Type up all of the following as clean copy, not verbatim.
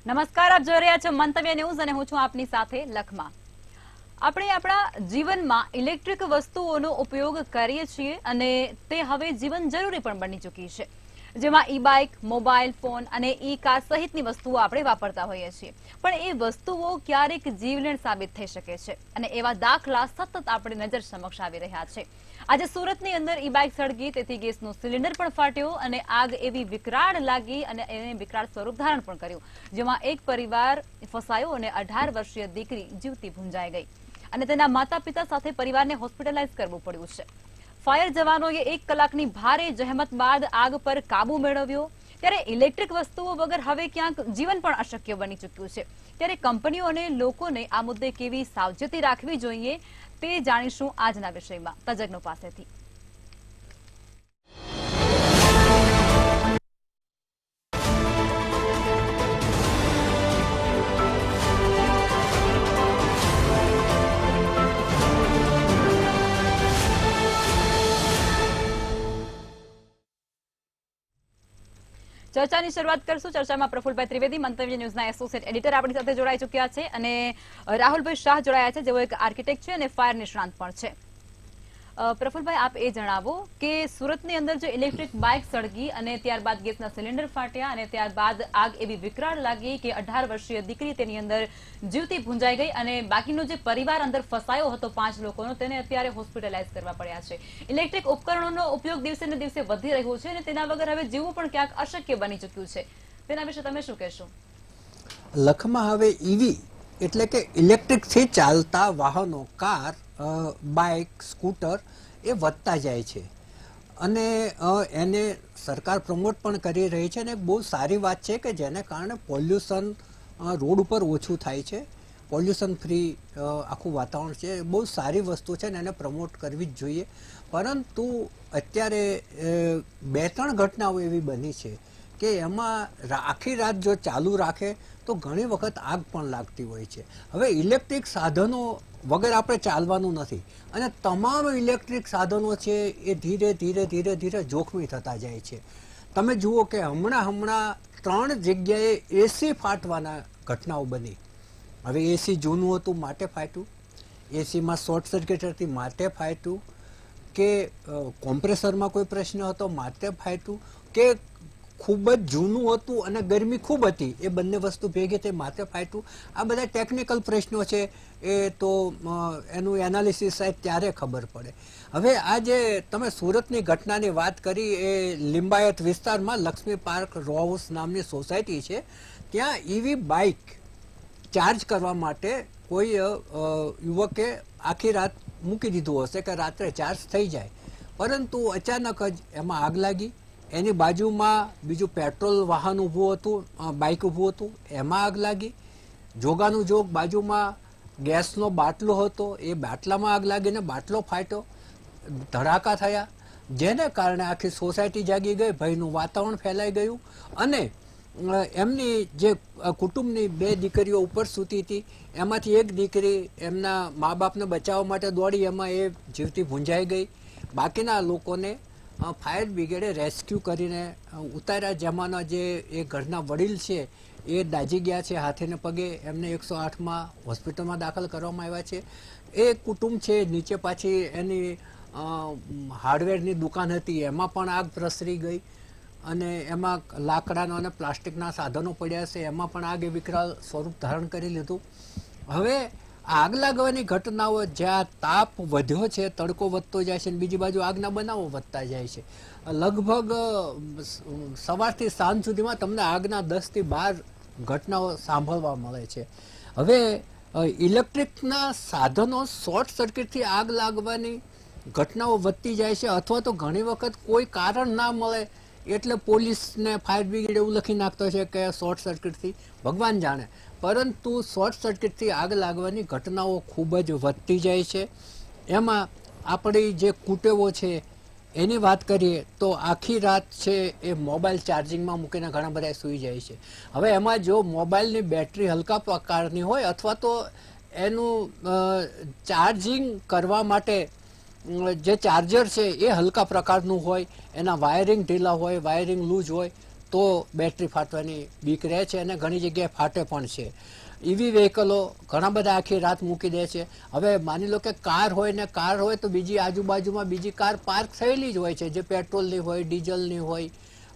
નમસ્કાર, આપ જોઈ રહ્યા છો મંતવ્ય ન્યૂઝ અને હું છું આપની સાથે લખમા. આપણે આપણા જીવનમાં ઇલેક્ટ્રિક વસ્તુઓનો ઉપયોગ કરીએ છીએ અને તે હવે જીવન જરૂરી પણ બની ચૂકી છે, જેમાં ઈ બાઇક, મોબાઈલ ફોન અને ઈ કાર સહિતની વસ્તુઓ આપણે વાપરતા હોઈએ છીએ. પણ એ વસ્તુઓ ક્યારેક જીવલેણ સાબિત થઈ શકે છે અને એવા દાખલા સતત આપણી નજર સમક્ષ આવી રહ્યા છે. આજે સુરતની અંદર ઈ બાઇક સળગી, તેથી ગેસનો સિલિન્ડર પણ ફાટ્યો અને આગ એવી વિકરાળ લાગી અને એને વિકરાળ સ્વરૂપ ધારણ પણ કર્યું, જેમાં એક પરિવાર ફસાયો અને 18 વર્ષીય દીકરી જીવતી ભૂંજાઈ ગઈ અને તેના માતા પિતા સાથે પરિવારને હોસ્પિટલાઇઝ કરવું પડ્યું છે. ફાયર જવાનોએ 1 કલાકની ભારે જહેમત બાદ આગ પર કાબુ મેળવ્યો. ત્યારે ઇલેક્ટ્રિક વસ્તુઓ વગર હવે ક્યાંક જીવન પણ અશક્ય બની ચૂક્યું છે. ત્યારે કંપનીઓ અને લોકોને આ મુદ્દે કેવી સાવચેતી રાખવી જોઈએ તે જાણીશું આજના વિષયમાં તજજ્ઞો પાસેથી. ચર્ચાની શરૂઆત કરશું. ચર્ચામાં પ્રફુલભાઈ ત્રિવેદી, મંતવ્ય ન્યૂઝના એસોસિએટ એડિટર આપણી સાથે જોડાઈ ચૂક્યા છે અને રાહુલભાઈ શાહ જોડાયા છે, જેઓ એક આર્કિટેક્ટ છે અને ફાયર નિષ્ણાંત પણ છે. પ્રફુલભાઈ, આપ એ જણાવો કે સુરતની અંદર જે ઇલેક્ટ્રિક બાઇક સળગી અને ત્યારબાદ ગેસના સિલિન્ડર ફાટ્યા અને ત્યારબાદ આગ એવી વિકરાળ લાગી કે 18 વર્ષીય દીકરી તેની અંદર જીવતી ભૂંજાઈ ગઈ અને બાકીનો જે પરિવાર અંદર ફસાયો હતો 5 લોકોનો, તેને અત્યારે હોસ્પિટલાઇઝ કરવા પડ્યા છે. ઇલેક્ટ્રિક ઉપકરણોનો ઉપયોગ દિવસે ને દિવસે વધી રહ્યો છે અને તેના વગર હવે જીવવું પણ ક્યાંક અશક્ય બની ચૂક્યું છે. તેના વિશે તમે શું કહેશો? લખમાં હવે ઈવી એટલે કે ઇલેક્ટ્રિકથી ચાલતા વાહનો, કાર, બાઇક, સ્કૂટર એ વધતા જાય છે અને એને સરકાર પ્રમોટ પણ કરી રહી છે અને બહુ સારી વાત છે કે જેને કારણે પોલ્યુશન રોડ ઉપર ઓછું થાય છે. પોલ્યુશન ફ્રી આખું વાતાવરણ છે, બહુ સારી વસ્તુ છે અને એને પ્રમોટ કરવી જ જોઈએ. પરંતુ અત્યારે 2-3 ઘટનાઓ એવી બની છે કે એમાં આખી રાત જો ચાલુ રાખે તો ઘણી વખત આગ પણ લાગતી હોય છે. હવે ઇલેક્ટ્રિક સાધનો વગર આપણે ચાલવાનું નથી અને તમામ ઇલેક્ટ્રિક સાધનો છે એ ધીરે ધીરે જોખમી થતા જાય છે. તમે જુઓ કે હમણાં 3 જગ્યાએ એસી ફાટવાના ઘટનાઓ બની. હવે એસી જૂનું હતું માટે ફાટ્યું, એસીમાં શોર્ટ સર્કિટથી માટે ફાટ્યું, કે કોમ્પ્રેસરમાં કોઈ પ્રશ્ન હતો માટે ફાટ્યું, કે ખૂબ જ જૂનું હતું અને ગરમી ખૂબ હતી, એ બંને વસ્તુ ભેગી થઈ માટે ફાટ્યું. આ બધા ટેકનિકલ પ્રશ્નો છે, એ તો એનું એનાલિસિસ સાહેબ ત્યારે ખબર પડે. હવે આ જે તમે સુરતની ઘટનાની વાત કરી, એ લિંબાયત વિસ્તારમાં લક્ષ્મી પાર્ક રો હાઉસ નામની સોસાયટી છે. ત્યાં ઈવી બાઇક ચાર્જ કરવા માટે કોઈ યુવકે આખી રાત મૂકી દીધું હશે કે રાત્રે ચાર્જ થઈ જાય, પરંતુ અચાનક જ એમાં આગ લાગી. એની બાજુમાં બીજું પેટ્રોલ વાહન ઊભું હતું, બાઇક ઊભું હતું, એમાં આગ લાગી. જોગાનું જોગ બાજુમાં ગેસનો બાટલો હતો, એ બાટલામાં આગ લાગીને બાટલો ફાટ્યો, ધડાકા થયા, જેને કારણે આખી સોસાયટી જાગી ગઈ, ભયનું વાતાવરણ ફેલાઈ ગયું અને એમની જે કુટુંબની 2 દીકરીઓ ઉપર સૂતી હતી, એમાંથી એક દીકરી એમના મા બાપને બચાવવા માટે દોડી, એમાં એ જીવતી ભૂંજાઈ ગઈ. બાકીના લોકોને ફાયર બ્રિગેડે રેસ્ક્યુ કરીને ઉતાર્યા, જેમાંના જે એ ઘરના વડીલ છે એ દાઝી ગયા છે હાથે ને પગે, એમને 108માં હોસ્પિટલમાં દાખલ કરવામાં આવ્યા છે. એ કુટુંબ છે નીચે પાછી એની હાર્ડવેરની દુકાન હતી, એમાં પણ આગ પ્રસરી ગઈ અને એમાં લાકડાના અને પ્લાસ્ટિકના સાધનો પડ્યા છે, એમાં પણ આગે વિકરાળ સ્વરૂપ ધારણ કરી લીધું. હવે આગ લાગવાની ઘટનાઓ જ્યાં તાપ વધ્યો છે, તડકો વધતો જાય છે અને બીજી બાજુ આગના બનાવો વધતા જાય છે. લગભગ સવારથી સાંજ સુધીમાં તમને આગના 10 થી 12 ઘટનાઓ સાંભળવા મળે છે. હવે ઇલેક્ટ્રિકના સાધનો શોર્ટ સર્કિટથી આગ લાગવાની ઘટનાઓ વધતી જાય છે, અથવા તો ઘણી વખત કોઈ કારણ ના મળે એટલે પોલીસને ફાયર બ્રિગેડ એવું લખી નાખતો છે કે શોર્ટ સર્કિટથી, ભગવાન જાણે, પરંતુ શોર્ટ સર્કિટથી આગ લાગવાની ઘટનાઓ ખૂબ જ વધતી જાય છે. એમાં આપણી જે કુટેવો છે એની વાત કરીએ તો આખી રાત છે એ મોબાઈલ ચાર્જિંગમાં મૂકીને ઘણા બધા સૂઈ જાય છે. હવે એમાં જો મોબાઈલની બેટરી હલકા પ્રકારની હોય અથવા તો એનું ચાર્જિંગ કરવા માટે જે ચાર્જર છે એ હલકા પ્રકારનું હોય, એના વાયરિંગ ઢીલા હોય, વાયરિંગ લૂઝ હોય, તો બેટરી ફાટવાની બીક રહે છે અને ઘણી જગ્યાએ ફાટે પણ છે. ઈવી વ્હીકલો ઘણા બધા આખી રાત મૂકી દે છે. હવે માની લો કે કાર હોય તો બીજી આજુબાજુમાં બીજી કાર પાર્ક થયેલી જ હોય છે, જે પેટ્રોલની હોય, ડીઝલની હોય.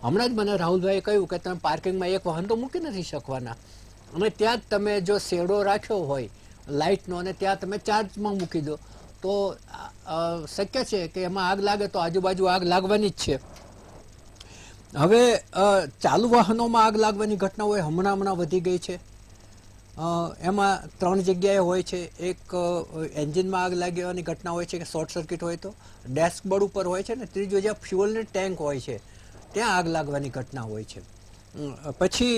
હમણાં જ મને રાહુલભાઈએ કહ્યું કે તમે પાર્કિંગમાં એક વાહન તો મૂકી નથી શકવાના, અને ત્યાં જ તમે જો શેડો રાખ્યો હોય લાઇટનો અને ત્યાં તમે ચાર્જમાં મૂકી દો તો શક્ય છે કે એમાં આગ લાગે તો આજુબાજુ આગ લાગવાની જ છે. હવે ચાલુ વાહનોમાં આગ લાગવાની ઘટનાઓ હમણાં વધી ગઈ છે. એમાં 3 જગ્યાએ હોય છે. એક એન્જિનમાં આગ લાગવાની ઘટના હોય છે કે શોર્ટ સર્કિટ હોય તો, ડેશબોર્ડ ઉપર હોય છે, ને ત્રીજું જ્યાં ફ્યુઅલની ટેન્ક હોય છે ત્યાં આગ લાગવાની ઘટના હોય છે. પછી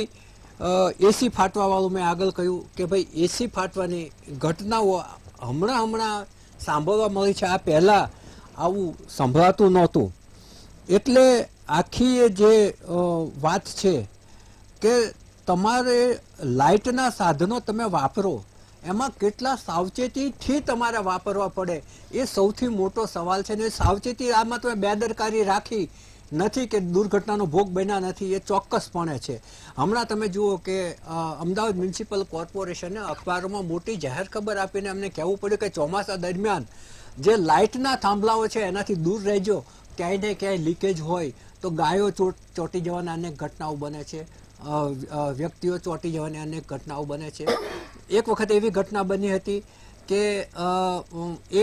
એસી ફાટવાવાળું મેં આગળ કહ્યું કે ભાઈ એસી ફાટવાની ઘટનાઓ હમણાં સાંભળવા મળી છે. આ પહેલાં આવું સંભળાતું નહોતું. એટલે આખી જે વાત છે કે તમારે લાઇટના સાધનો તમે વાપરો એમાં કેટલા સાવચેતીથી તમારે વાપરવા પડે એ સૌથી મોટો સવાલ છે. ને સાવચેતી આમાં તમે બેદરકારી રાખી નથી કે દુર્ઘટનાનો ભોગ બન્યા નથી, એ ચોક્કસપણે છે. હમણાં તમે જુઓ કે અમદાવાદ મ્યુનિસિપલ કોર્પોરેશને અખબારોમાં મોટી જાહેર ખબર આપીને અમને કહેવું પડ્યું કે ચોમાસા દરમિયાન જે લાઇટના થાંભલાઓ છે એનાથી દૂર રહેજો, ક્યાંય ને ક્યાંય લીકેજ હોય તો ગાયો ચોંટી જવાના અનેક ઘટનાઓ બને છે, વ્યક્તિઓ ચોંટી જવાની અનેક ઘટનાઓ બને છે. એક વખત એવી ઘટના બની હતી કે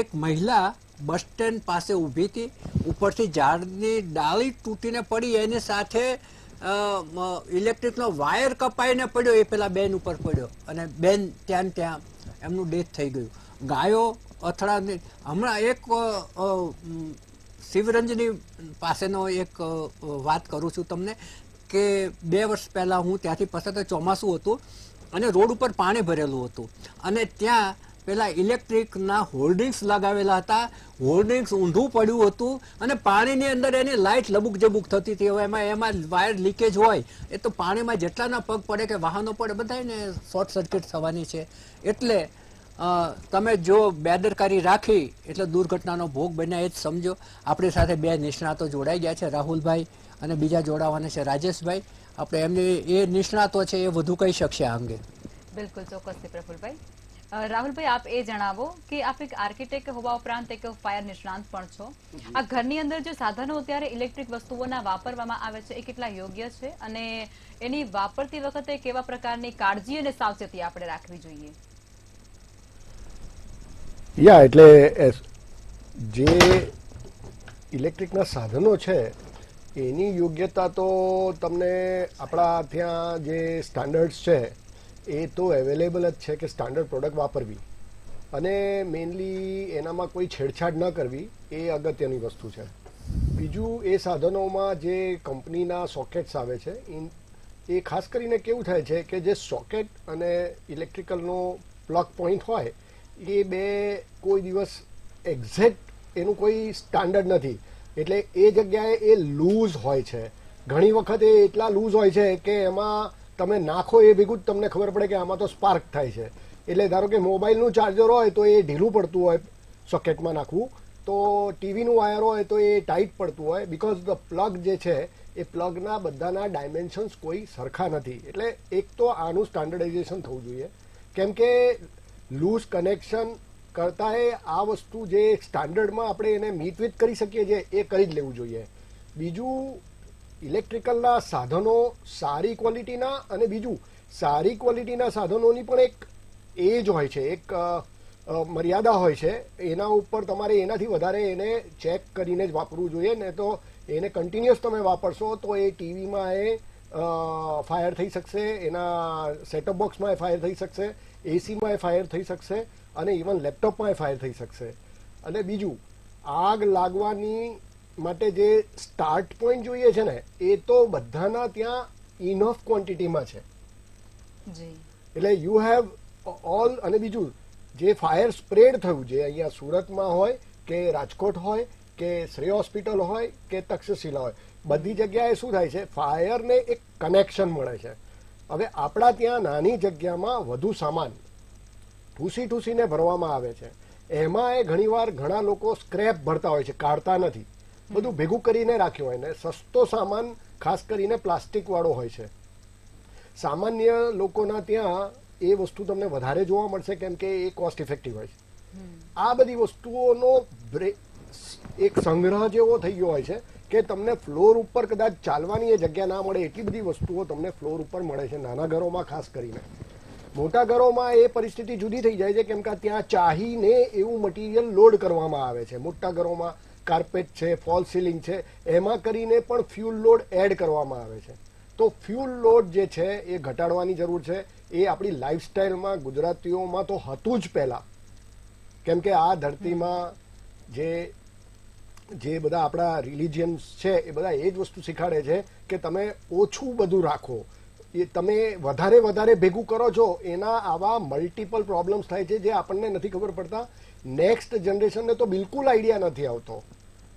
એક મહિલા બસ સ્ટેન્ડ પાસે ઊભી હતી, ઉપરથી ઝાડની ડાળી તૂટીને પડી, એની સાથે ઇલેક્ટ્રિકનો વાયર કપાઈને પડ્યો, એ પેલા બેન ઉપર પડ્યો અને બેન ત્યાં એમનું ડેથ થઈ ગયું. ગાયો અથડાની. હમણાં એક શિવરંજની પાસેનો એક વાત કરું છું તમને કે 2 વર્ષ પહેલાં હું ત્યાંથી પસાર થયો, ચોમાસું હતું અને રોડ ઉપર પાણી ભરેલું હતું અને ત્યાં પેલા ઇલેક્ટ્રિકના હોર્ડિંગ્સ લગાવેલા હતા. હોર્ડિંગ્સ ઊંધું પડ્યું હતું અને પાણીની અંદર એની લાઇટ લબુક જબુક થતી હતી. હવે એમાં વાયર લીકેજ હોય એ તો પાણીમાં જેટલાના પગ પડે કે વાહનો પડે બધાને શોર્ટ સર્કિટ થવાની છે. એટલે તમે જો બેદરકારી રાખી એટલે દુર્ઘટનાનો ભોગ બન્યા એ જ સમજો. આપણી સાથે 2 નિષ્ણાતો જોડાઈ ગયા છે, રાહુલભાઈ અને બીજા જોડાવાના છે રાજેશભાઈ. આપણે એમની એ નિષ્ણાતો છે એ વધુ કહી શકશે આ અંગે. બિલકુલ, ચોક્કસથી પ્રફુલભાઈ. રાહુલભાઈ, આપ એ જણાવો કે આપ એક આર્કિટેક્ટ હોવા ઉપરાંત એક ફાયર નિષ્ણાંત પણ છો. આ ઘરની અંદર જે સાધનો અત્યારે ઇલેક્ટ્રિક વસ્તુઓના વાપરવામાં આવે છે એ કેટલા યોગ્ય છે અને એની વાપરતી વખતે કેવા પ્રકારની કાળજી અને સાવચેતી આપણે રાખવી જોઈએ? એટલે જે ઇલેક્ટ્રિકના સાધનો છે એની યોગ્યતા તો તમને આપણા ત્યાં જે સ્ટાન્ડર્ડ્સ છે એ તો અવેલેબલ જ છે કે સ્ટાન્ડર્ડ પ્રોડક્ટ વાપરવી અને મેઇનલી એનામાં કોઈ છેડછાડ ન કરવી એ અગત્યની વસ્તુ છે. બીજું, એ સાધનોમાં જે કંપનીના સોકેટ્સ આવે છે એ ખાસ કરીને કેવું થાય છે કે જે સોકેટ અને ઇલેક્ટ્રિકલનો પ્લગ પોઈન્ટ હોય એ બે કોઈ દિવસ એક્ઝેક્ટ એનું કોઈ સ્ટાન્ડર્ડ નથી. એટલે એ જગ્યાએ એ લૂઝ હોય છે. ઘણી વખત એ એટલા લૂઝ હોય છે કે એમાં તમે નાખો એ ભેગું જ તમને ખબર પડે કે આમાં તો સ્પાર્ક થાય છે. એટલે ધારો કે મોબાઈલનું ચાર્જર હોય તો એ ઢીલું પડતું હોય સોકેટમાં નાખવું, તો ટીવીનું વાયર હોય તો એ ટાઈટ પડતું હોય, બિકોઝ ધ પ્લગ જે છે એ પ્લગના બધાના ડાયમેન્શન્સ કોઈ સરખા નથી. એટલે એક તો આનું સ્ટાન્ડર્ડાઇઝેશન થવું જોઈએ, કેમ કે લૂઝ કનેક્શન કરતાં આ વસ્તુ જે સ્ટાન્ડર્ડમાં આપણે એને મીટ કરી શકીએ છીએ એ કરી જ લેવું જોઈએ. બીજું, ઇલેક્ટ્રિકલના સાધનો સારી ક્વોલિટીના અને બીજું સારી ક્વોલિટીના સાધનોની પણ એક એજ હોય છે, એક મર્યાદા હોય છે. એના ઉપર તમારે એનાથી વધારે એને ચેક કરીને જ વાપરવું જોઈએ, ને તો એને કન્ટિન્યુઅસ તમે વાપરશો તો એ ટીવીમાં એ ફાયર થઈ શકશે, એના સેટઅપ બોક્સમાં એ ફાયર થઈ શકશે, એસીમાં એ ફાયર થઈ શકશે અને ઇવન લેપટોપમાં એ ફાયર થઈ શકશે. અને બીજું, આગ લાગવાની માટે જે સ્ટાર્ટ પોઈન્ટ જોઈએ છે ને એ તો બધાના ત્યાં ઇનફ ક્વોન્ટિટીમાં છે. એટલે યુ હેવ ઓલ. અને બીજું, જે ફાયર સ્પ્રેડ થયું, જે અહીંયા સુરતમાં હોય કે રાજકોટ હોય કે શ્રેય હોસ્પિટલ હોય કે તક્ષશિલા હોય, બધી જગ્યાએ શું થાય છે, ફાયરને એક કનેક્શન મળે છે. હવે આપણા ત્યાં નાની જગ્યામાં વધુ સામાન ઠૂસીને ભરવામાં આવે છે. એમાં એ ઘણીવાર ઘણા લોકો સ્ક્રેપ ભરતા હોય છે, કાઢતા નથી, બધું ભેગું કરીને રાખ્યું હોય ને સસ્તો સામાન ખાસ કરીને પ્લાસ્ટિક વાળો હોય છે. સામાન્ય લોકોના ત્યાં એ વસ્તુ તમને વધારે જોવા મળશે કેમ કે એ કોસ્ટ ઇફેક્ટિવ હોય છે. આ બધી વસ્તુઓનો એક સંગ્રહ જેવો થઈ ગયો હોય છે કે તમને ફ્લોર ઉપર કદાચ ચાલવાની એ જગ્યા ના મળે એટલી બધી વસ્તુઓ તમને ફ્લોર ઉપર મળે છે, નાના ઘરોમાં ખાસ કરીને. મોટા ઘરોમાં એ પરિસ્થિતિ જુદી થઈ જાય છે કેમ કે ત્યાં ચાહીને એવું મટીરિયલ લોડ કરવામાં આવે છે. મોટા ઘરોમાં કાર્પેટ છે, ફોલ સીલિંગ છે, એમાં કરીને પણ ફ્યુલ લોડ એડ કરવામાં આવે છે. તો ફ્યુલ લોડ જે છે એ ઘટાડવાની જરૂર છે. એ આપણી લાઈફસ્ટાઈલમાં ગુજરાતીઓમાં તો હતું જ પહેલાં, કેમ કે આ ધરતીમાં જે બધા આપણા રિલિજિયન્સ છે એ બધા એ જ વસ્તુ શીખાડે છે કે તમે ઓછું બધું રાખો. એ તમે વધારે ભેગું કરો છો એના આવા મલ્ટિપલ પ્રોબ્લેમ્સ થાય છે જે આપણને નથી ખબર પડતા. નેક્સ્ટ જનરેશનને તો બિલકુલ આઈડિયા નથી આવતો.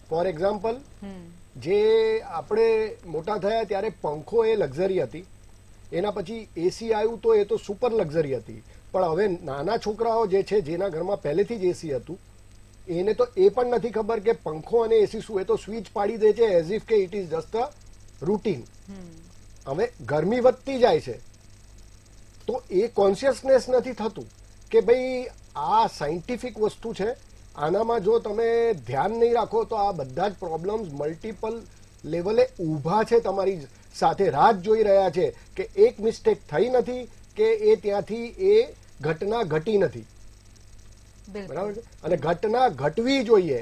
ફોર એક્ઝામ્પલ, જે આપણે મોટા થયા ત્યારે પંખો એ લક્ઝરી હતી, એના પછી એસી આવ્યું તો એ તો સુપર લક્ઝરી હતી. પણ હવે નાના છોકરાઓ જે છે જેના ઘરમાં પહેલેથી જ એસી હતું એને તો એ પણ નથી ખબર કે પંખો અને એસી શું, એ તો સ્વિચ પાડી દે છે એઝ ઇફ કે it is just a routine. હવે ગરમી વધતી જાય છે તો એ કોન્શિયસનેસ નથી થતું કે ભાઈ આ સાયન્ટિફિક વસ્તુ છે, આનામાં જો તમે ધ્યાન નહીં રાખો તો આ બધા જ પ્રોબ્લેમ્સ મલ્ટિપલ લેવલે ઊભા છે, તમારી સાથે રાહ જોઈ રહ્યા છે કે એક મિસ્ટેક થઈ નથી કે એ ત્યાંથી એ ઘટના ઘટી નથી. બરાબર છે, અને ઘટના ઘટવી જોઈએ.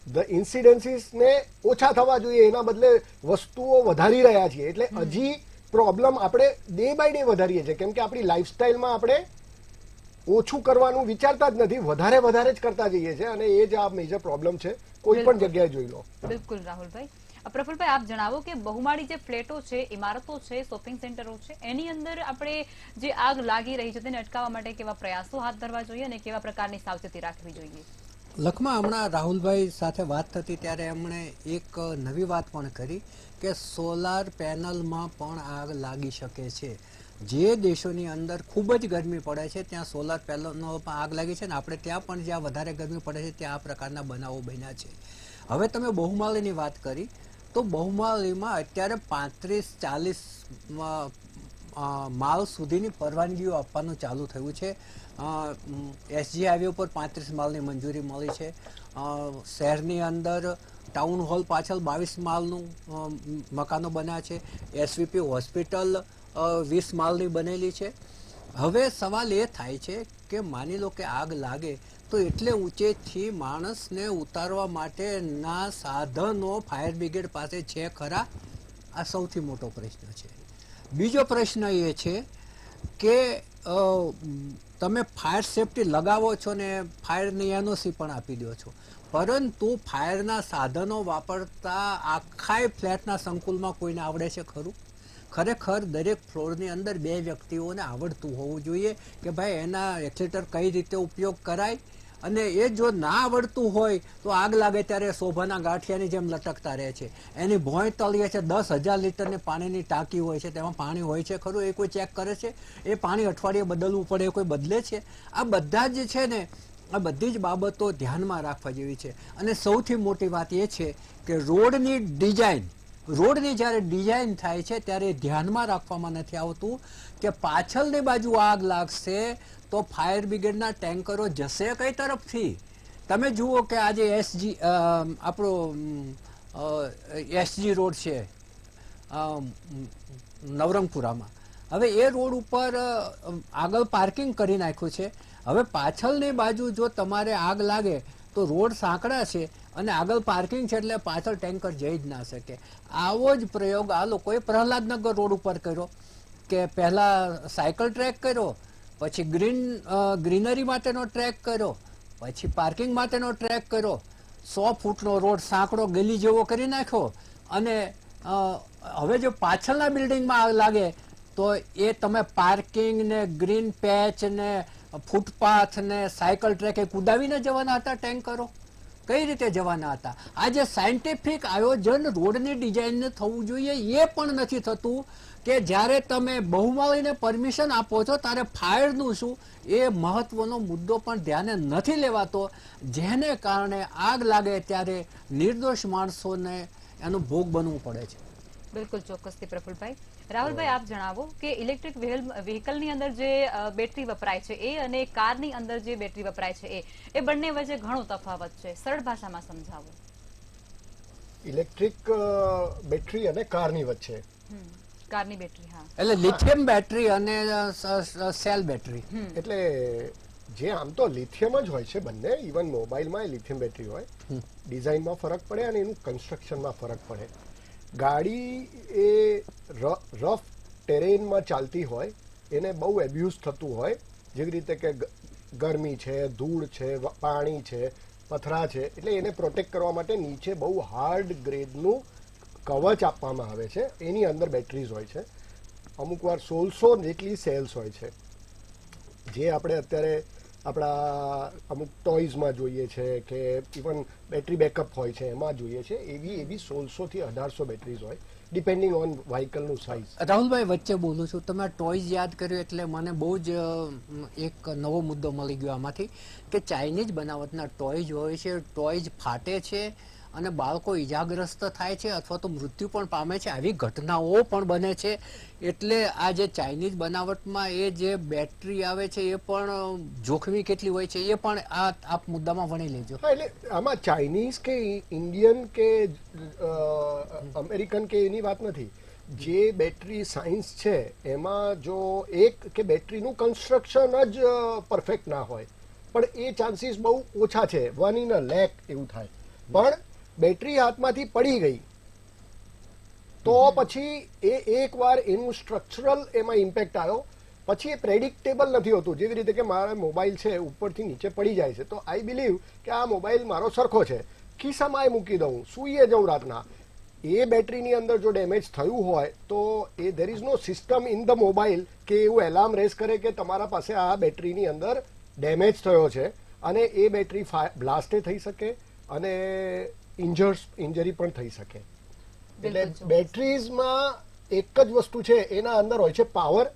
ધ ઇન્સિડન્સીસને ઓછા થવા જોઈએ, એના બદલે વસ્તુઓ વધારી રહ્યા છીએ. એટલે હજી પ્રોબ્લેમ આપણે ડે બાય ડે વધારીએ છીએ કેમ કે આપણી લાઈફસ્ટાઈલમાં આપણે ઓછું કરવાનું વિચારતા જ નથી, વધારે જ કરતા જઈએ છીએ અને એ જ આ મેજર પ્રોબ્લેમ છે. કોઈ પણ જગ્યાએ જોઈ લો. બિલકુલ રાહુલભાઈ. પ્રફુલભાઈ, આપ જણાવો કે બહુમાળી જે ફ્લેટો છે, ઇમારતો છે, શોપિંગ સેન્ટરો છે, એની અંદર આપણે જે આગ લાગી રહી છે તેને અટકાવવા માટે કેવા પ્રયાસો હાથ ધરવા જોઈએ અને કેવા પ્રકારની સાવચેતી રાખવી જોઈએ? લખમાં હમણાં રાહુલભાઈ સાથે વાત થતી ત્યારે એમણે એક નવી વાત પણ કરી કે સોલાર પેનલમાં પણ આગ લાગી શકે છે. જે દેશોની અંદર ખૂબ જ ગરમી પડે છે ત્યાં સોલાર પેનલમાં આગ લાગી છે ને આપણે ત્યાં પણ જ્યાં વધારે ગરમી પડે છે ત્યાં આ પ્રકારના બનાવો બન્યા છે. હવે તમે બહુમાળીની વાત કરી તો બહુમાળીમાં અત્યારે 35-40 માળ સુધીની પરવાનગીઓ આપવાનું ચાલુ થયું છે. એસજી હાઈવે ઉપર 35 માળની મંજૂરી મળી છે. શહેરની અંદર ટાઉન હોલ પાછળ 22 માળનું મકાનો બન્યા છે. એસવીપી હોસ્પિટલ 20 માળની બનેલી છે. હવે સવાલ એ થાય છે કે માની લો કે આગ લાગે તો એટલે ઊંચેથી માણસને ઉતારવા માટેના સાધનો ફાયર બ્રિગેડ પાસે છે ખરા? આ સૌથી મોટો પ્રશ્ન છે. બીજો પ્રશ્ન એ છે કે તમે ફાયર સેફટી લગાવો છો ને ફાયરની એનઓસી પણ આપી દો છો, પરંતુ ફાયરના સાધનો વાપરતા આખા ફ્લેટના સંકુલમાં કોઈને આવડે છે ખરું? ખરેખર દરેક ફ્લોરની અંદર 2 વ્યક્તિઓને આવડતું હોવું જોઈએ કે ભાઈ એના એક્સિલેટર કઈ રીતે ઉપયોગ કરાય. અને એ જો ના આવડતું હોય તો આગ લાગે ત્યારે શોભાના ગાંઠિયાની જેમ લટકતા રહે છે. એની ભોંય તળીએ છે, 10,000 લીટરની પાણીની ટાંકી હોય છે, તેમાં પાણી હોય છે ખરું? એ કોઈ ચેક કરે છે? એ પાણી અઠવાડિયે બદલવું પડે, એ કોઈ બદલે છે? આ બધા જ છે ને, આ બધી જ બાબતો ધ્યાનમાં રાખવા જેવી છે. અને સૌથી મોટી વાત એ છે કે રોડની જ્યારે ડિઝાઇન થાય છે ત્યારે ધ્યાનમાં રાખવામાં નથી આવતું કે પાછળની બાજુ આગ લાગશે તો ફાયર બ્રિગેડના ટેન્કરો જશે કઈ તરફથી? તમે જુઓ કે આજે આપણો એસજી રોડ છે નવરંગપુરામાં, હવે એ રોડ ઉપર આગળ પાર્કિંગ કરી નાખ્યું છે. હવે પાછળની બાજુ જો તમારે આગ લાગે તો રોડ સાંકડા છે અને આગળ પાર્કિંગ છે એટલે પાછળ ટેન્કર જઈ જ ના શકે. આવો જ પ્રયોગ આ લોકોએ પ્રહલાદનગર રોડ ઉપર કર્યો કે પહેલા સાયકલ ટ્રેક કર્યો, પછી ગ્રીનરી માટેનો ટ્રેક કર્યો, પછી પાર્કિંગ માટેનો ટ્રેક કર્યો, 100 ફૂટનો રોડ સાંકડો ગલી જેવો કરી નાખ્યો. અને હવે જો પાછળના બિલ્ડિંગમાં આગ લાગે તો એ તમે પાર્કિંગ ને ગ્રીન પેચ ને ફૂટપાથ ને સાયકલ ટ્રેક એ કુદાવીને જવાના હતા ટેન્કરો? કઈ રીતે જવાના હતા? આ જે સાયન્ટિફિક આયોજન રોડની ડિઝાઇનને થવું જોઈએ એ પણ નથી થતું કે જ્યારે તમે બહુમાળીને પરમિશન આપો છો ત્યારે ફાયરનું શું એ મહત્વનો મુદ્દો પણ ધ્યાને નથી લેવાતો, જેને કારણે આગ લાગે ત્યારે નિર્દોષ માણસોને એનો ભોગ બનવું પડે છે. બિલકુલ ચોક્કસથી પ્રફુલભાઈ. રાહુલભાઈ, આપ જણાવો કે ઇલેક્ટ્રિક વ્હીકલની અંદર જે બેટરી વપરાય છે એ અને કારની અંદર જે બેટરી વપરાય છે એ બંને વચ્ચે ઘણો તફાવત છે. સરળ ભાષામાં સમજાવો. ઇલેક્ટ્રિક બેટરી અને કારની વચ્ચે કારની બેટરી, હા, એટલે લિથિયમ બેટરી અને સેલ બેટરી. એટલે જે આમ તો લિથિયમ જ હોય છે બંને, ઇવન મોબાઈલમાં લિથિયમ બેટરી હોય. ડિઝાઇનમાં ફરક પડે અને એનું કન્સ્ટ્રક્શનમાં ફરક પડે. ગાડી એ રફ ટેરેનમાં ચાલતી હોય, એને બહુ એબ્યુઝ થતું હોય, જેવી રીતે કે ગરમી છે, ધૂળ છે, પાણી છે, પથરા છે, એટલે એને પ્રોટેક્ટ કરવા માટે નીચે બહુ હાર્ડ ગ્રેડનું કવચ આપવામાં આવે છે. એની અંદર બેટરીઝ હોય છે. અમુક વાર 1600 જેટલી સેલ્સ હોય છે, જે આપણે અત્યારે આપણા અમુક ટોયઝમાં જોઈએ છે કે ઇવન બેટરી બેકઅપ હોય છે એમાં જોઈએ છે. એવી 1600 થી 1800 બેટરીઝ હોય, ડિપેન્ડિંગ ઓન વ્હીકલનું સાઇઝ. રાહુલભાઈ, વચ્ચે બોલું છું, તમે ટોયઝ યાદ કર્યું એટલે મને બહુ જ એક નવો મુદ્દો મળી ગયો આમાંથી કે ચાઇનીઝ બનાવટના ટોયઝ હોય છે, ટોયઝ ફાટે છે અને બાળકો ઈજાગ્રસ્ત થાય છે અથવા તો મૃત્યુ પણ પામે છે. આવી ઘટનાઓ પણ બને છે. એટલે આ જે ચાઇનીઝ બનાવટમાં એ જે બેટરી આવે છે એ પણ જોખમી કેટલી હોય છે એ પણ આપ મુદ્દામાં વણી લેજો. હા, એટલે આમાં ચાઇનીઝ કે ઇન્ડિયન કે અમેરિકન કે એની વાત નથી. જે બેટરી સાયન્સ છે એમાં જો એક કે બેટરીનું કન્સ્ટ્રક્શન જ પરફેક્ટ ના હોય, પણ એ ચાન્સીસ બહુ ઓછા છે, 1 in a lakh એવું થાય. પણ બેટરી હાથમાંથી પડી ગઈ તો પછી એ એકવાર એનું સ્ટ્રક્ચરલ એમાં ઇમ્પેક્ટ આવ્યો, પછી એ પ્રેડિક્ટેબલ નથી હોતું. જેવી રીતે કે મારા મોબાઈલ છે ઉપરથી નીચે પડી જાય છે, તો આઈ બિલીવ કે આ મોબાઈલ મારો સરખો છે, ખિસ્સામાં મૂકી દઉં, સૂઈએ જઉં રાતના. એ બેટરીની અંદર જો ડેમેજ થયું હોય તો એ there is no system in the mobile કે એવું એલાર્મ રેસ કરે કે તમારા પાસે આ બેટરીની અંદર ડેમેજ થયો છે, અને એ બેટરી બ્લાસ્ટે થઈ શકે અને ઇન્જરી પણ થઈ શકે. એટલે બેટરીઝમાં એક જ વસ્તુ છે, એના અંદર હોય છે પાવર,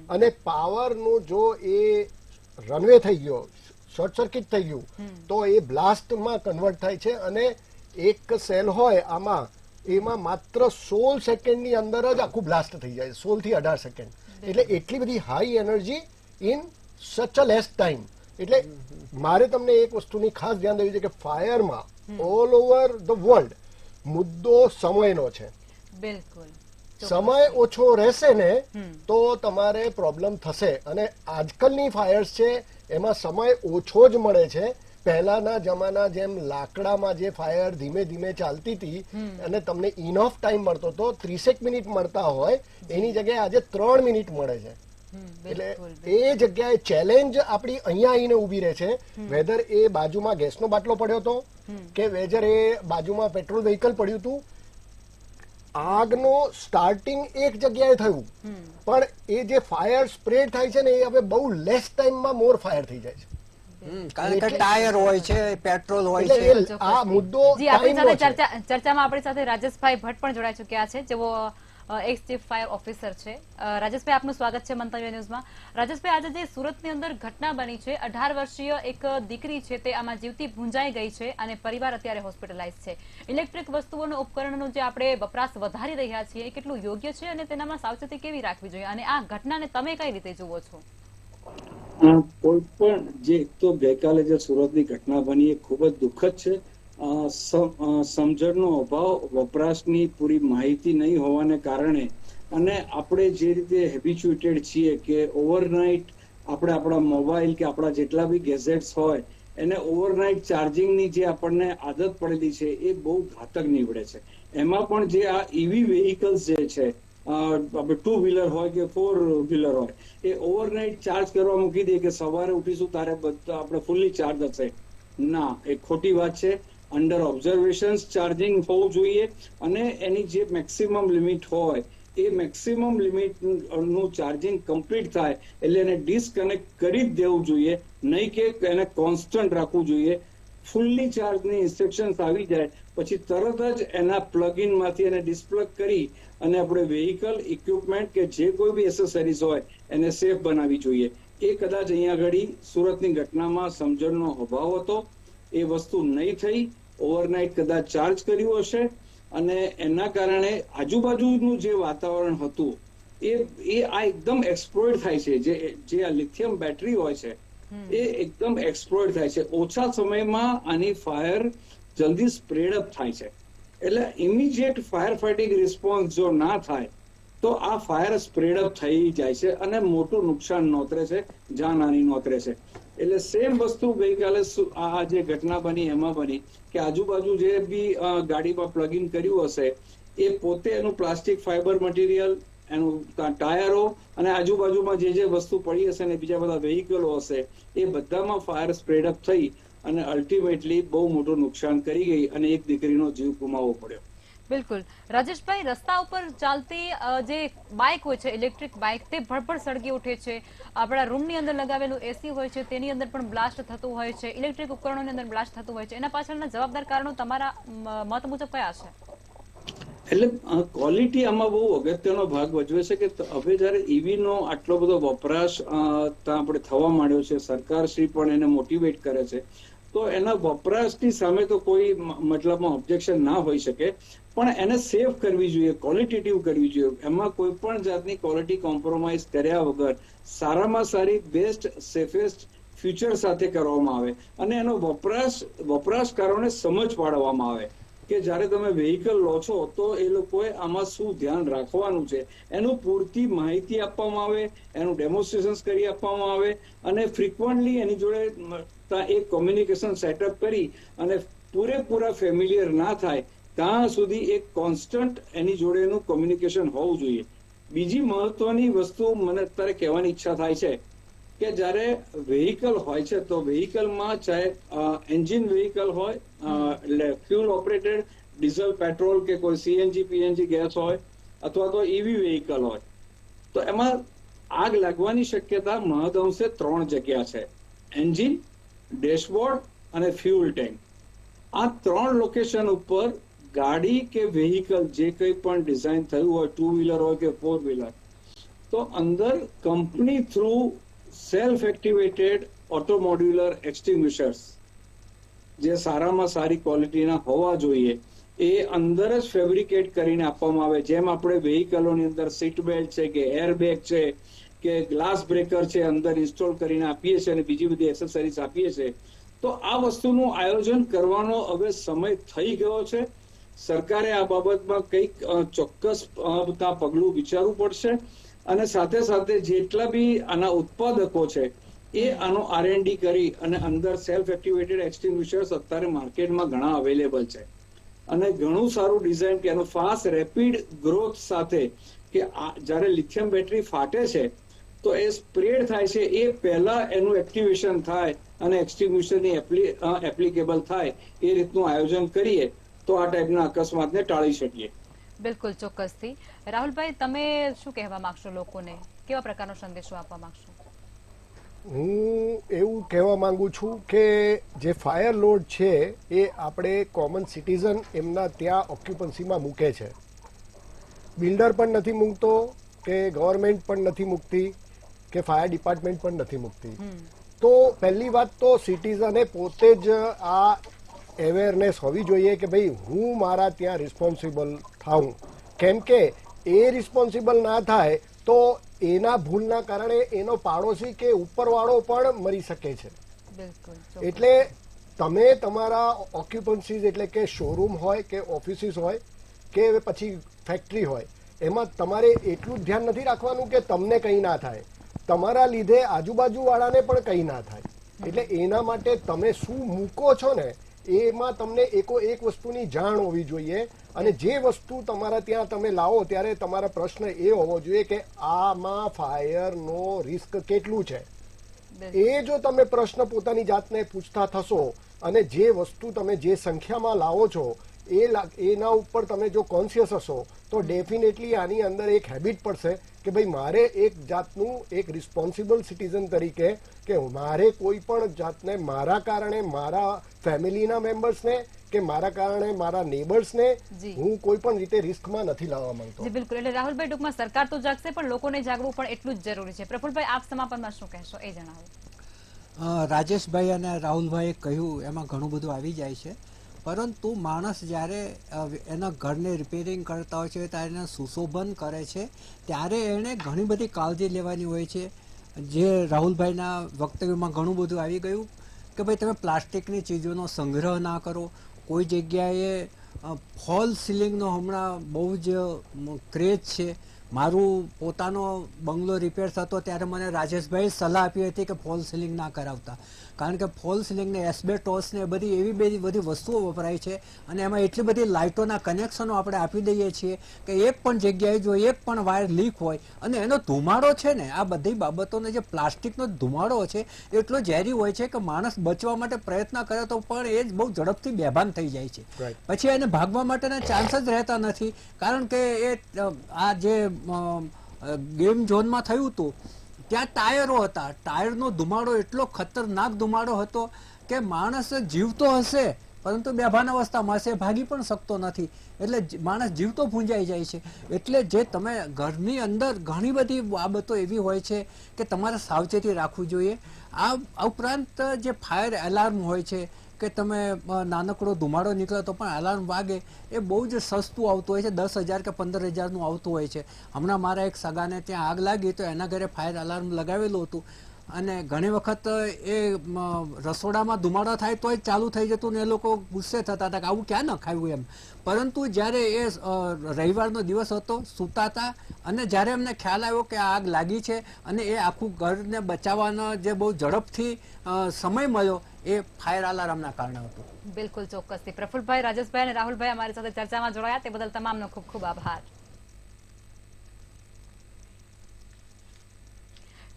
અને પાવરનું જો એ રનવે થઈ ગયો, શોર્ટ સર્કિટ થઈ ગયું, તો એ બ્લાસ્ટમાં કન્વર્ટ થાય છે. અને એક સેલ હોય આમાં, એમાં માત્ર 16 સેકન્ડની અંદર જ આખું બ્લાસ્ટ થઈ જાય, 16 થી 18 સેકન્ડ. એટલે એટલી બધી high energy in such a less time. એટલે મારે તમને એક વસ્તુની ખાસ ધ્યાન દેવી છે કે ફાયરમાં ઓલ ઓવર ધ વર્લ્ડ મુદ્દો સમયનો છે. બિલકુલ. સમય ઓછો રહેશે ને તો તમારે પ્રોબ્લેમ થશે. અને આજકાલની ફાયર્સ છે એમાં સમય ઓછો જ મળે છે. પહેલાના જમાના જેમ લાકડામાં જે ફાયર ધીમે ધીમે ચાલતી હતી અને તમને ઇનફ ટાઈમ મળતો હતો, 30 મિનિટ મળતા હોય, એની જગ્યાએ આજે 3 મિનિટ મળે છે. એટલે એ જગ્યાએ ચેલેન્જ આપણી અહીંયા આવીને ઊભી રહે છે. વેધર એ બાજુમાં ગેસનો બાટલો પડ્યો હતો કે વેધર એ બાજુમાં પેટ્રોલ વ્હીકલ પડ્યું હતું, આગનો સ્ટાર્ટિંગ એક જગ્યાએ થયું, પણ એ જે ફાયર સ્પ્રેડ થાય છે ને એ હવે બહુ લેસ ટાઈમમાં મોર ફાયર થઈ જાય છે. કારણ કે ટાયર હોય છે, પેટ્રોલ હોય છે. એટલે આ મુદ્દો જી, આપણી સાથે ચર્ચામાં આપણી સાથે રાજેશભાઈ ભટ્ટ પણ જોડાઈ ચૂક્યા છે, જેઓ એક્સ ચીફ ફાયર ઓફિસર છે. રાજેશભાઈ, આપનું સ્વાગત છે મંતવ્ય ન્યૂઝમાં. રાજેશભાઈ, આજે જે સુરતની અંદર ઘટના બની છે, 18 વર્ષીય એક દીકરી છે તે આમાં જીવતી ભૂંજાઈ ગઈ છે અને પરિવાર અત્યારે હોસ્પિટલાઇઝ છે. ઇલેક્ટ્રિક વસ્તુઓનો ઉપકરણનો જે આપણે વપરાશ વધારી રહ્યા છીએ એ કેટલું યોગ્ય છે અને તેનામાં સાવચેતી કેવી રાખવી જોઈએ, અને આ ઘટનાને તમે કઈ રીતે જુઓ છો? કોઈ પણ જે તો ગઈકાલે જે સુરતની ઘટના બની એ ખૂબ જ દુઃખદ છે. સમજણનો અભાવ, વપરાશની પૂરી માહિતી નહીં હોવાને કારણે, અને આપણે જે રીતે હેબિચ્યુએટેડ છીએ કે ઓવરનાઇટ આપણે આપણા મોબાઈલ કે આપણા જેટલા બી ગેઝેટ્સ હોય એને ઓવરનાઇટ ચાર્જિંગની જે આપણને આદત પડેલી છે એ બહુ ઘાતક નીવડે છે. એમાં પણ જે આ ઈવી વેહિકલ્સ જે છે, આપણે 2 વ્હીલર હોય કે 4 વ્હીલર હોય, એ ઓવરનાઇટ ચાર્જ કરવા મૂકી દે કે સવારે ઉઠીશું તારે બધા આપણે ફૂલ્લી ચાર્જ હશે. ના, એ ખોટી વાત છે. અંડર ઓબ્ઝર્વેશન ચાર્જિંગ હોવું જોઈએ, અને એની જે મેક્સિમમ લિમિટ હોય એ મેક્સિમમ લિમિટ નું ચાર્જિંગ કમ્પ્લીટ થાય એટલે એને ડિસ્કનેક્ટ કરી જ દેવું જોઈએ, નહીં કે એને કોન્સ્ટન્ટ રાખવું જોઈએ. ફૂલ્લી ચાર્જની ઇન્સ્ટ્રક્શન્સ આવી જાય પછી તરત જ એના પ્લગઇન માંથી એને ડિસ્પ્લગ કરી અને આપણે વેહિકલ ઇક્વિપમેન્ટ કે જે કોઈ બી એસેસરીઝ હોય એને સેફ બનાવવી જોઈએ. એ કદાચ અહીંયા આગળ સુરતની ઘટનામાં સમજણનો અભાવ હતો, એ વસ્તુ નહીં થઈ. ઓવરનાઇટ કદાચ ચાર્જ કર્યું હશે અને એના કારણે આજુબાજુનું જે વાતાવરણ હતું એ આ એકદમ એક્સપ્લોઇટ થાય છે. જે આ લિથિયમ બેટરી હોય છે એ એકદમ એક્સપ્લોઇટ થાય છે. ઓછા સમયમાં આની ફાયર જલ્દી સ્પ્રેડ અપ થાય છે. એટલે ઇમિડિયેટ ફાયર ફાઇટિંગ રિસ્પોન્સ જો ના થાય તો આ ફાયર સ્પ્રેડ અપ થઈ જાય છે અને મોટું નુકસાન નોતરે છે, જાનહાની નોતરે છે. એટલે સેમ વસ્તુ ગઈકાલે આ જે ઘટના બની એમાં બની કે આજુબાજુ જે બી ગાડીમાં પ્લગ ઇન કર્યું હશે એ પોતે એનું પ્લાસ્ટિક ફાઈબર મટીરિયલ, એનું ટાયરો અને આજુબાજુમાં જે વસ્તુ પડી હશે ને બીજા બધા વેહિકલો હશે એ બધામાં ફાયર સ્પ્રેડ અપ થઈ અને અલ્ટિમેટલી બહુ મોટું નુકસાન કરી ગઈ અને એક દીકરીનો જીવ ગુમાવવો પડ્યો. બિલકુલ. રાજેશભાઈ, રસ્તા ઉપર ચાલતી જે બાઇક હોય છે, ઇલેક્ટ્રિક બાઇક, તે ભડભડ સળગી ઉઠે છે. આપણા રૂમની અંદર લગાવેલું એસી હોય છે તેની અંદર પણ બ્લાસ્ટ થતું હોય છે, ઇલેક્ટ્રિક ઉપકરણોની અંદર બ્લાસ્ટ થતું હોય છે. એના પાછળના જવાબદાર કારણો તમારા મત મુજબ કયા છે? એટલે ક્વોલિટી આમાં બહુ અગત્યનો ભાગ ભજવે છે કે હવે જયારે ઈવી નો આટલો બધો વપરાશ આપણે થવા માંડ્યો છે, સરકારશ્રી પણ એને મોટિવેટ કરે છે, તો એના વપરાશની સામે તો કોઈ મતલબમાં ઓબ્જેક્શન ના હોઈ શકે, પણ એને સેફ કરવી જોઈએ, ક્વોલિટેટિવ કરવી જોઈએ. એમાં કોઈ પણ જાતની ક્વોલિટી કોમ્પ્રોમાઇઝ કર્યા વગર સારામાં સારી બેસ્ટ સેફેસ્ટ ફ્યુચર સાથે કરવામાં આવે અને એનો વપરાશકારોને સમજ પાડવામાં આવે કે જ્યારે તમે વેહિકલ લો છો તો એ લોકોએ આમાં શું ધ્યાન રાખવાનું છે, એનું પૂરતી માહિતી આપવામાં આવે, એનું ડેમોન્સ્ટ્રેશન કરી આપવામાં આવે અને ફ્રીક્વન્ટલી એની જોડે એક કોમ્યુનિકેશન સેટઅપ કરી અને પૂરેપૂરા ફેમિલિયર ના થાય ત્યાં સુધી એક કોન્સ્ટન્ટ એની જોડેનું કોમ્યુનિકેશન હોવું જોઈએ. બીજી મહત્વની વસ્તુ મને અત્યારે કહેવાની ઈચ્છા થાય છે કે જ્યારે વેહિકલ હોય છે તો વેહિકલમાં ચાહે એન્જિન વેહિકલ હોય, એટલે ફ્યુલ ઓપરેટેડ ડીઝલ, પેટ્રોલ કે કોઈ સીએનજી પીએનજી ગેસ હોય અથવા તો ઈવી વેહિકલ હોય, તો એમાં આગ લાગવાની શક્યતા મહદઅંશે 3 જગ્યા છે: એન્જિન, ડેશબોર્ડ અને ફ્યુલ ટેન્ક. આ 3 લોકેશન ઉપર ગાડી કે વેહિકલ જે કંઈ પણ ડિઝાઇન થયું હોય, 2 વ્હીલર હોય કે 4 વ્હીલર, તો અંદર company through self activated auto modular extinguishers જે સારામાં સારી ક્વોલિટીના હોવા જોઈએ એ અંદર જ ફેબ્રિકેટ કરીને આપવામાં આવે. જેમ આપણે વેહિકલોની અંદર સીટ બેલ્ટ છે કે એરબેગ છે કે ગ્લાસ બ્રેકર છે અંદર ઇન્સ્ટોલ કરીને આપીએ છીએ અને બીજી બધી એસેસરીઝ આપીએ છીએ, તો આ વસ્તુનું આયોજન કરવાનો હવે સમય થઈ ગયો છે. સરકારે આ બાબતમાં કંઈક ચોક્કસ પગલું વિચારવું પડશે અને સાથે સાથે જેટલા બી આના ઉત્પાદકો છે એ આનો R&D કરી અને અંદર સેલ્ફ એક્ટિવેટેડ એક્સટિંગ્વિશર્સ અત્યારે માર્કેટમાં ઘણા અવેલેબલ છે અને ઘણું સારું ડિઝાઇન કે એનો ફાસ્ટ રેપિડ ગ્રોથ સાથે કે જ્યારે લિથિયમ બેટરી ફાટે છે તો એ સ્પ્રેડ થાય છે એ પહેલા એનું એક્ટિવેશન થાય અને એક્સટિંગ્વિશરની એપ્લિકેબલ થાય એ રીતનું આયોજન કરીએ તો આ ટાઈપના અકસ્માતને ટાળી શકીએ. બિલકુલ, ચોક્કસથી. રાહુલભાઈ, તમે શું કહેવા માંગશો લોકોને? કેવા પ્રકારનો સંદેશો આપવા માંગશો? હું એવું કહેવા માંગુ છું કે જે ફાયર લોડ છે એ આપણે કોમન સિટીઝન એમના ત્યાં ઓક્યુપન્સીમાં મૂકે છે. બિલ્ડર પણ નથી મૂકતો કે ગવર્મેન્ટ પણ નથી મૂકતી કે ફાયર ડિપાર્ટમેન્ટ પણ નથી મૂકતી. તો પહેલી વાત તો સિટીઝને પોતે જ આ અવેરનેસ હોવી જોઈએ કે ભાઈ હું મારા ત્યાં રિસ્પોન્સિબલ થાઉં, કેમ કે એ રિસ્પોન્સિબલ ના થાય તો એના ભૂલના કારણે એનો પાડોશી કે ઉપરવાળો પણ મરી શકે છે. એટલે તમે તમારા ઓક્યુપન્સીઝ એટલે કે શોરૂમ હોય કે ઓફિસીસ હોય કે પછી ફેક્ટરી હોય એમાં તમારે એટલું ધ્યાન નથી રાખવાનું કે તમને કંઈ ના થાય, તમારા લીધે આજુબાજુવાળાને પણ કંઈ ના થાય. એટલે એના માટે તમે શું મૂકો છો ને એમાં તમને એક વસ્તુની જાણ હોવી જોઈએ અને જે વસ્તુ તમારા ત્યાં તમે લાવો ત્યારે તમારા પ્રશ્ન એ હોવો જોઈએ કે આમાં ફાયરનો રિસ્ક કેટલું છે. એ જો તમે પ્રશ્ન પોતાની જાતને પૂછતા થશો અને જે વસ્તુ તમે જે સંખ્યામાં લાવો છો એના ઉપર તમે જો કોન્શિયસ હશો તો ડેફિનેટલી આની અંદર એક હેબિટ પડશે કે ભાઈ મારે એક જાતનું એક રિસ્પોન્સિબલ સિટીઝન તરીકે કે મારે કોઈ પણ જાતને મારા કારણે મારા ફેમિલીના મેમ્બર્સને કે મારા કારણે મારા નેબર્સને હું કોઈ પણ રીતે રિસ્કમાં નથી લાવવા માંગતો. જી બિલકુલ. એટલે રાહુલભાઈ, ટૂંકમાં સરકાર તો જાગશે પણ લોકોને જાગવું પણ એટલું જ જરૂરી છે. પ્રફુલભાઈ, આપ સમાપનમાં શું કહેશો એ જણાવો. રાજેશભાઈ અને રાહુલભાઈએ કહ્યું એમાં ઘણું બધું આવી જાય છે, પરંતુ માણસ જ્યારે એના ઘરને રિપેરિંગ કરતા હોય છે ત્યારે એને સુશોભન કરે છે ત્યારે એણે ઘણી બધી કાળજી લેવાની હોય છે. જે રાહુલભાઈના વક્તવ્યમાં ઘણું બધું આવી ગયું કે ભાઈ તમે પ્લાસ્ટિકની ચીજોનો સંગ્રહ ના કરો. કોઈ જગ્યાએ ફોલ સિલિંગનો હમણાં બહુ જ ક્રેઝ છે. મારું પોતાનો બંગલો રિપેર થતો ત્યારે મને રાજેશભાઈ સલાહ આપી હતી કે ફોલ સિલિંગ ના કરાવતા, કારણ કે ફોલ સિલિંગ ને એસ્બેસ્ટોસ ને બધી એવી બધી વસ્તુઓ વપરાય છે અને એમાં એટલી બધી લાઇટોના કનેક્શનો આપણે આપી દઈએ છીએ કે એક પણ જગ્યાએ જો એક પણ વાયર લીક હોય અને એનો ધુમાડો છે ને, આ બધી બાબતોને જે પ્લાસ્ટિકનો ધુમાડો છે એટલો ઝેરી હોય છે કે માણસ બચવા માટે પ્રયત્ન કરે તો પણ એ જ બહુ ઝડપથી બેભાન થઈ જાય છે. પછી એને ભાગવા માટેના ચાન્સ જ રહેતા નથી, કારણ કે એ આ જે ગેમ ઝોનમાં થયું હતું ત્યાં ટાયરો હતા. ટાયરનો ધુમાડો એટલો ખતરનાક ધુમાડો હતો કે માણસ જીવતો હશે પરંતુ બેભાન અવસ્થામાં હશે, ભાગી પણ શકતો નથી. એટલે માણસ જીવતો ભૂંજાઈ જાય છે. એટલે જે તમે ઘરની અંદર ઘણી બધી બાબતો એવી હોય છે કે તમારે સાવચેતી રાખવી જોઈએ. આ ઉપરાંત જે ફાયર એલાર્મ હોય છે કે તમે નાનકડો ધુમાડો નીકળે તો પણ એલાર્મ વાગે, એ બહુ જ સસ્તું આવતું હોય છે. 10,000 કે 15,000નું આવતું હોય છે. હમણાં મારા એક સગાને ત્યાં આગ લાગી તો એના ઘરે ફાયર એલાર્મ લગાવેલું હતું અને ઘણી વખત એ રસોડામાં ધુમાડો થાય તોય ચાલુ થઈ જતું ને એ લોકો ગુસ્સે થતા હતા કે આવું ક્યાં નખાવ્યું એમ. પરંતુ જ્યારે એ રવિવારનો દિવસ હતો, સૂતા હતા અને જ્યારે એમને ખ્યાલ આવ્યો કે આગ લાગી છે અને એ આખું ઘરને બચાવવાનો જે બહુ ઝડપથી સમય મળ્યો એ ફાયર અલાર્મના કારણે હતું. બિલકુલ ચોક્કસથી. પ્રફુલ્લભાઈ, રાજેશભાઈ અને રાહુલભાઈ અમારી સાથે ચર્ચામાં જોડાયા તે બદલ તમામનો ખૂબ ખૂબ આભાર.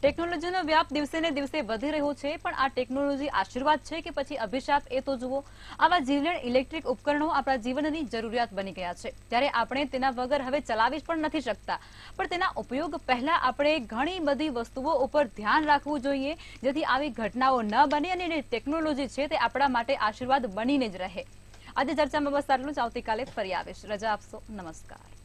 ટેકનોલોજીનો વ્યાપ દિવસે ને દિવસે વધી રહ્યો છે, પણ આ ટેકનોલોજી આશીર્વાદ છે કે પછી અભિશાપ એ તો જુઓ. આવા જીવલેણ ઇલેક્ટ્રિક ઉપકરણો આપણા જીવનની જરૂરિયાત બની ગયા છે, ત્યારે આપણે તેના વગર હવે ચલાવી પણ નથી શકતા. પણ તેના ઉપયોગ પહેલા આપણે ઘણી બધી વસ્તુઓ ઉપર ધ્યાન રાખવું જોઈએ જેથી આવી ઘટનાઓ ન બને અને જે ટેકનોલોજી છે તે આપણા માટે આશીર્વાદ બનીને જ રહે. આજે ચર્ચામાં બસ આટલું જ. આવતીકાલે ફરી આવીશ. રજા આપશો. નમસ્કાર.